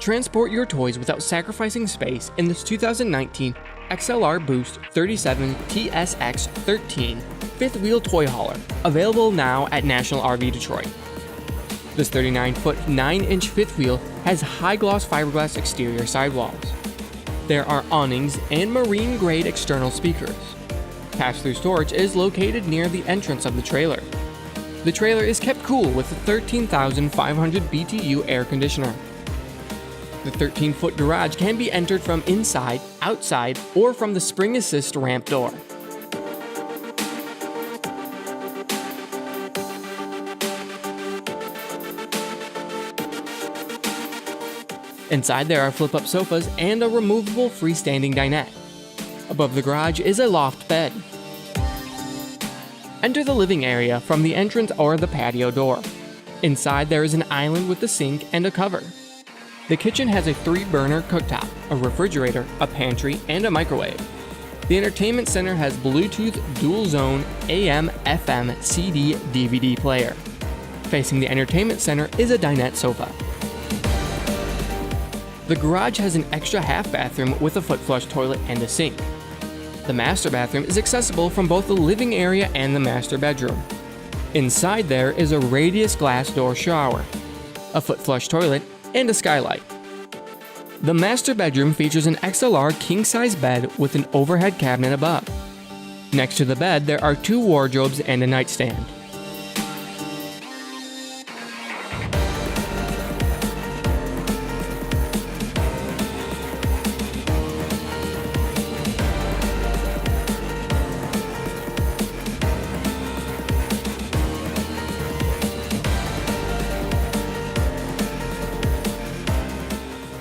Transport your toys without sacrificing space in this 2019 XLR Boost 37TSX13 fifth wheel toy hauler, available now at National RV Detroit. This 39-foot 9-inch fifth wheel has high-gloss fiberglass exterior sidewalls. There are awnings and marine-grade external speakers. Pass-thru storage is located near the entrance of the trailer. The trailer is kept cool with a 13,500 BTU air conditioner. The 13-foot garage can be entered from inside, outside, or from the spring assist ramp door. Inside there are flip-up sofas and a removable freestanding dinette. Above the garage is a loft bed. Enter the living area from the entrance or the patio door. Inside there is an island with a sink and a cover. The kitchen has a 3-burner cooktop, a refrigerator, a pantry, and a microwave. The entertainment center has Bluetooth dual-zone AM, FM, CD, DVD player. Facing the entertainment center is a dinette sofa. The garage has an extra half bathroom with a foot flush toilet and a sink. The master bathroom is accessible from both the living area and the master bedroom. Inside there is a radius glass door shower, a foot flush toilet, and a skylight. The master bedroom features an XLR king-size bed with an overhead cabinet above. Next to the bed, there are 2 wardrobes and a nightstand.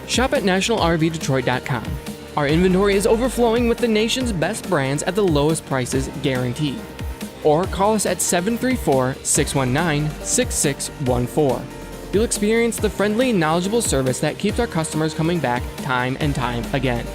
Shop at nationalrvdetroit.com. Our inventory is overflowing with the nation's best brands at the lowest prices guaranteed. Or call us at 734-619-6614. You'll experience the friendly and knowledgeable service that keeps our customers coming back time and time again.